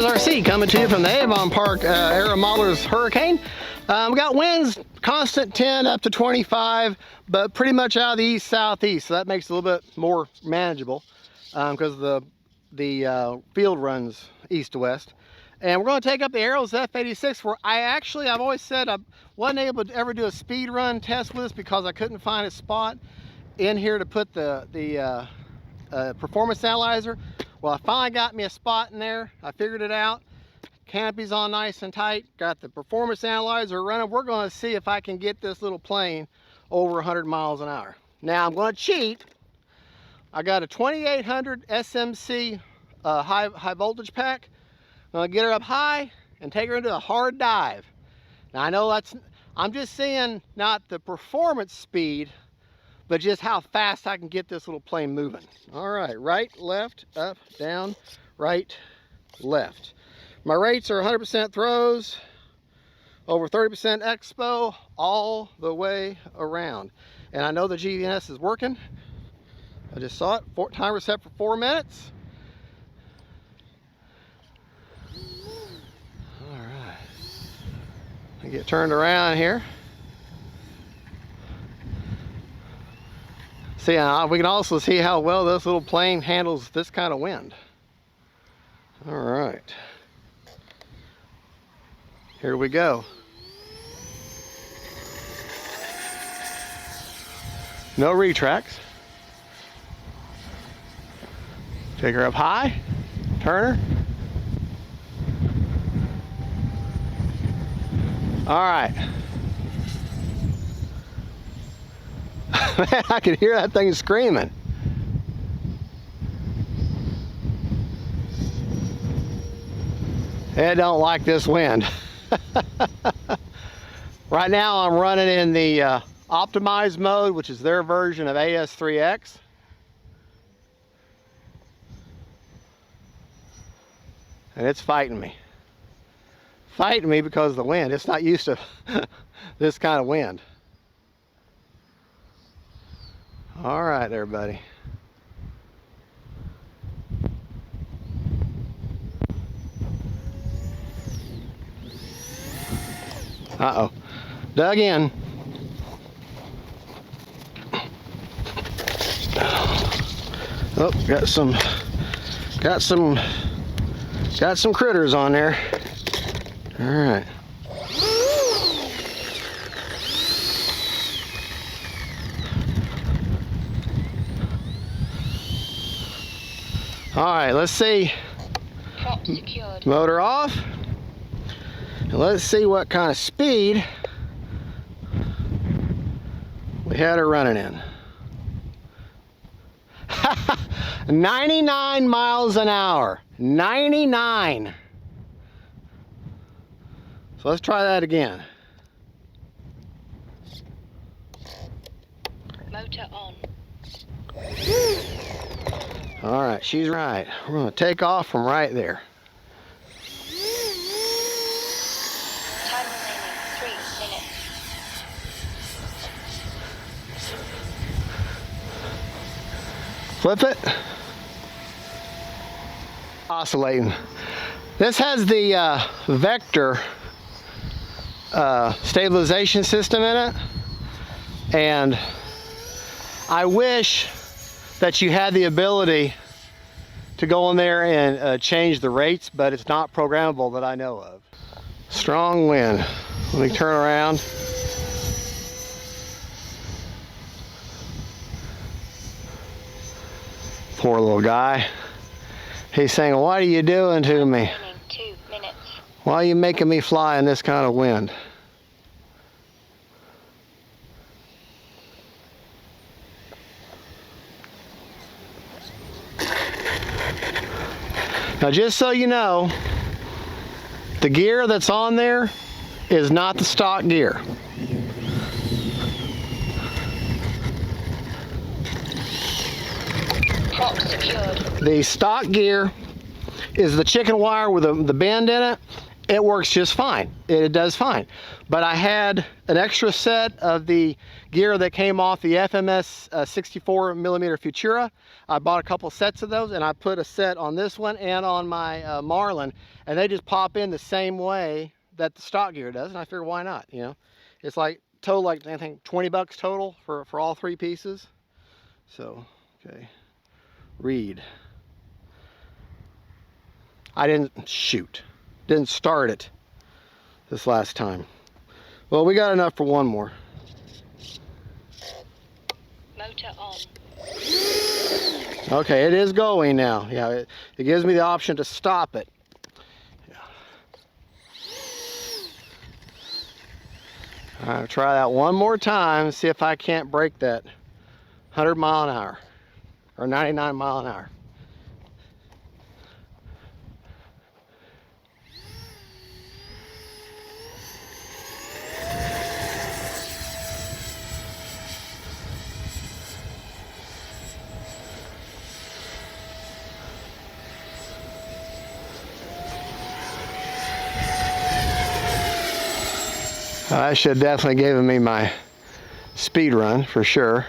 F-86 coming to you from the Avon Park Aero Modelers Hurricane. We got winds constant 10 up to 25, but pretty much out of the east-southeast, so that makes it a little bit more manageable because the field runs east to west. And we're going to take up the Aero's F-86, where I've always said I wasn't able to ever do a speed run test with this because I couldn't find a spot in here to put the performance analyzer. Well, I finally got me a spot in there. I figured it out. Canopy's on nice and tight. Got the performance analyzer running. We're going to see if I can get this little plane over 100 miles an hour. Now, I'm going to cheat. I got a 2800 SMC high voltage pack. I'm going to get her up high and take her into a hard dive. Now, I know I'm just seeing not the performance speed, but just how fast I can get this little plane moving. All right, right, left, up, down, right, left. My rates are 100% throws, over 30% expo, all the way around. And I know the GVNS is working. I just saw it. Timer set for 4 minutes. All right. I get turned around here. See, we can also see how well this little plane handles this kind of wind. All right. Here we go. No retracts. Take her up high, turn her. All right. Man, I could hear that thing screaming. It don't like this wind. Right now I'm running in the optimized mode, which is their version of AS3X. And it's fighting me. Fighting me because of the wind. It's not used to this kind of wind. All right there, buddy. Uh-oh. Dug in. Oh, got some critters on there. All right. All right, let's see. Prop secured. Motor off. And let's see what kind of speed we had her running in. 99 miles an hour. 99. So let's try that again. Motor on. All right, she's right. We're going to take off from right there. Time remaining 3 minutes. Flip it. Oscillating. This has the vector stabilization system in it, and I wish that you had the ability to go in there and change the rates, but it's not programmable that I know of. Strong wind. Let me turn around. Poor little guy. He's saying, "What are you doing to me? 2 minutes. Why are you making me fly in this kind of wind?" Now, just so you know, the gear that's on there is not the stock gear. Prop secured. The stock gear is the chicken wire with the bend in it, it works just fine. It does fine. But I had an extra set of the gear that came off the FMS 64mm Futura. I bought a couple sets of those, and I put a set on this one and on my Marlin, and they just pop in the same way that the stock gear does, and I figured why not, you know. It's like total, like I think 20 bucks total for all three pieces. So, okay, read. I didn't didn't start it this last time. Well, we got enough for one more. Motor on. Okay, it is going now. Yeah, it gives me the option to stop it. Yeah. I'll try that one more time, see if I can't break that 100 mile an hour or 99 mile an hour. I should have definitely given me my speed run for sure.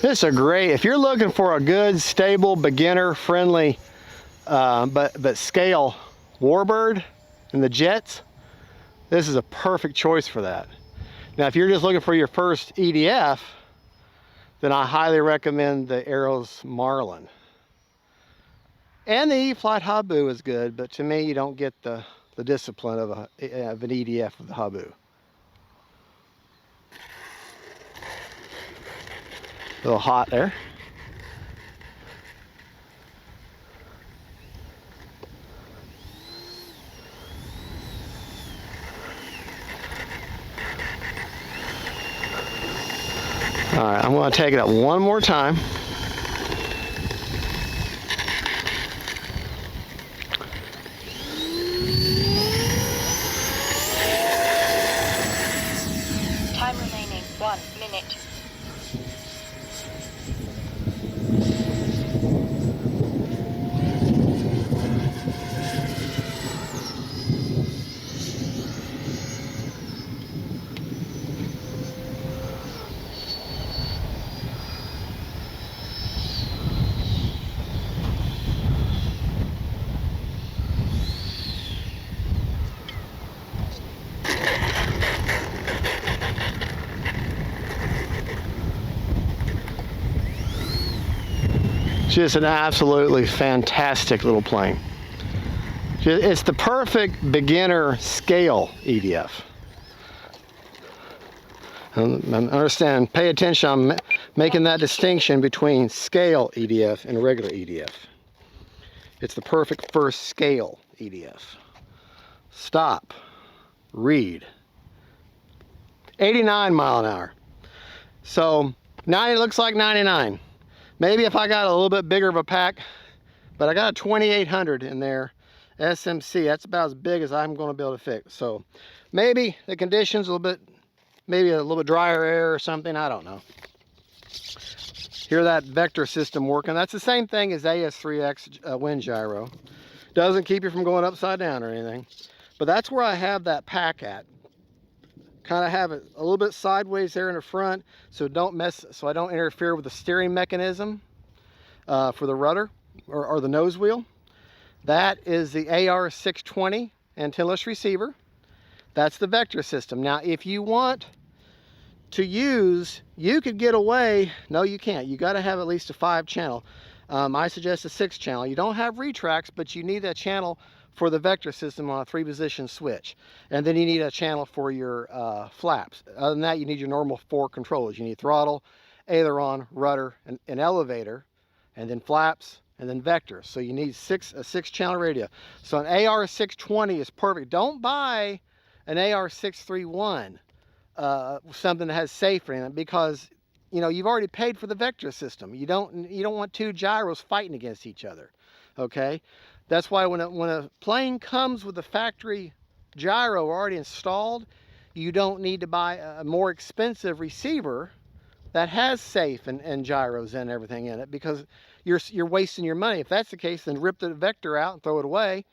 This is a great, if you're looking for a good, stable, beginner-friendly, but scale warbird in the jets, this is a perfect choice for that. Now, if you're just looking for your first EDF, then I highly recommend the Arrows Marlin. And the E-Flight Habu is good, but to me, you don't get the discipline of an EDF with the Habu. A little hot there. All right, I'm going to take it up one more time. Time remaining 1 minute. Just an absolutely fantastic little plane. It's the perfect beginner scale EDF. Understand, pay attention, I'm making that distinction between scale EDF and regular EDF. It's the perfect first scale EDF. Stop, read. 89 mile an hour. So 90 looks like 99. Maybe if I got a little bit bigger of a pack, but I got a 2800 in there, SMC. That's about as big as I'm going to be able to fix. So maybe the conditions a little bit, maybe a little bit drier air or something. I don't know. Hear that vector system working. That's the same thing as AS3X wind gyro. Doesn't keep you from going upside down or anything. But that's where I have that pack at. Kind of have it a little bit sideways there in the front, so I don't interfere with the steering mechanism for the rudder or the nose wheel. That is the AR620 antennaless receiver. That's the vector system. Now, if you want to use, you could get away. No, you can't. You got to have at least a 5-channel. I suggest a 6-channel. You don't have retracts, but you need that channel for the vector system on a 3-position switch. And then you need a channel for your flaps. Other than that, you need your normal 4 controllers. You need throttle, aileron, rudder, and elevator, and then flaps, and then vectors. So you need a 6-channel radio. So an AR620 is perfect. Don't buy an AR631, something that has safer in it, because you know you've already paid for the vector system. You don't want 2 gyros fighting against each other. Okay. That's why when a plane comes with a factory gyro already installed, you don't need to buy a more expensive receiver that has safe and gyros and everything in it, because you're wasting your money. If that's the case, then rip the Vector out and throw it away,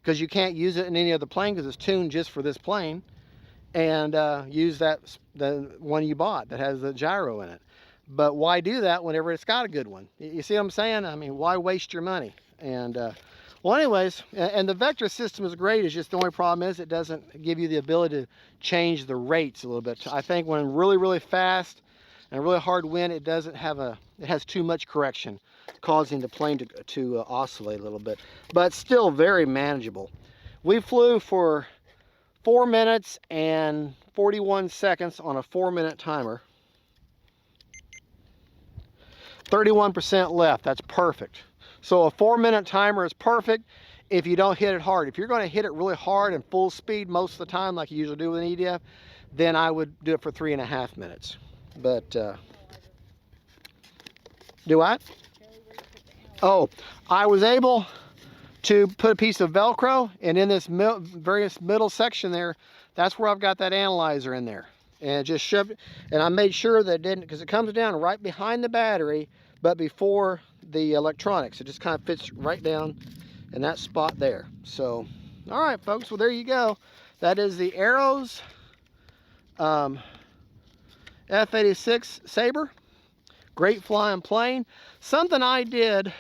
because you can't use it in any other plane because it's tuned just for this plane, and use the one you bought that has the gyro in it. But why do that whenever it's got a good one? You see what I'm saying? I mean, why waste your money? And well, anyways, and the Vector system is great. It's just the only problem is it doesn't give you the ability to change the rates a little bit. I think when really, really fast and really hard wind, it doesn't have it has too much correction, causing the plane to oscillate a little bit. But still very manageable. We flew for 4 minutes and 41 seconds on a 4-minute timer. 31% left, that's perfect. So a 4-minute timer is perfect if you don't hit it hard. If you're going to hit it really hard and full speed most of the time, like you usually do with an EDF, then I would do it for 3.5 minutes. But, do what? Oh, I was able to put a piece of Velcro, and in this various middle section there, that's where I've got that analyzer in there. And just shoved it, and I made sure that it didn't, because it comes down right behind the battery, but before the electronics. It just kind of fits right down in that spot there. So, all right, folks, well, there you go. That is the Arrows F-86 Sabre. Great flying plane. Something I did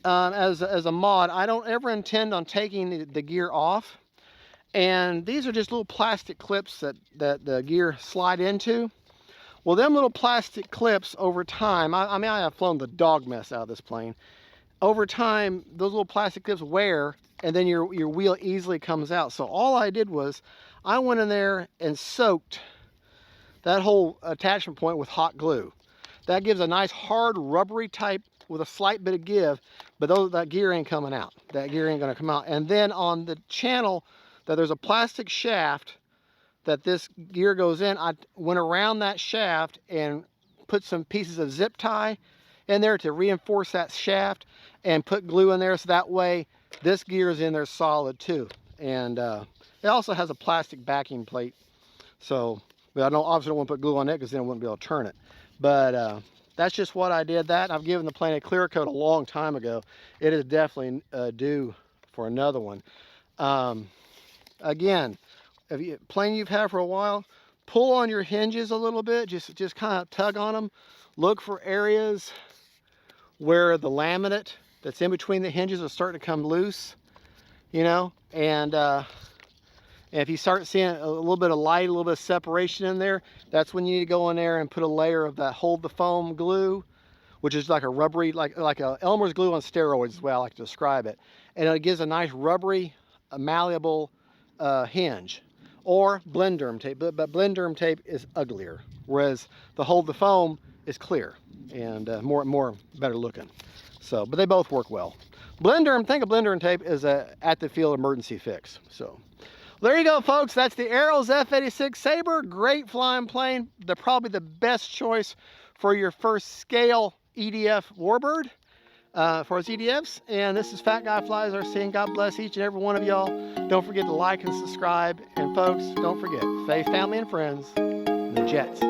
as a mod, I don't ever intend on taking the gear off. And these are just little plastic clips that the gear slide into. Well, them little plastic clips over time, I mean, I have flown the dog mess out of this plane. Over time, those little plastic clips wear, and then your wheel easily comes out. So all I did was, I went in there and soaked that whole attachment point with hot glue. That gives a nice hard rubbery type with a slight bit of give, but that gear ain't coming out. That gear ain't gonna come out. And then on the channel, that there's a plastic shaft that this gear goes in, I went around that shaft and put some pieces of zip tie in there to reinforce that shaft, and put glue in there so that way this gear is in there solid too. And it also has a plastic backing plate. So, but I obviously don't want to put glue on it because then I wouldn't be able to turn it. But that's just what I did that. I've given the plane a clear coat a long time ago. It is definitely due for another one. Again, if you plane you've had for a while, pull on your hinges a little bit, just kind of tug on them. Look for areas where the laminate that's in between the hinges will start to come loose, you know, and if you start seeing a little bit of light, a little bit of separation in there, that's when you need to go in there and put a layer of that hold the foam glue, which is like a rubbery, like a Elmer's glue on steroids is the way I like to describe it. And it gives a nice rubbery, malleable hinge. Or Blenderm tape, but Blenderm tape is uglier, whereas the hold the foam is clear and more better looking. So, but they both work well. Blenderm, think of Blenderm tape as a at the field emergency fix. So, there you go, folks. That's the Arrows F-86 Sabre. Great flying plane. They're probably the best choice for your first scale EDF warbird. For its EDFs. And this is Fat Guy Flies RC, and God bless each and every one of y'all. Don't forget to like and subscribe. And folks, don't forget, faith, family, and friends, and the jets.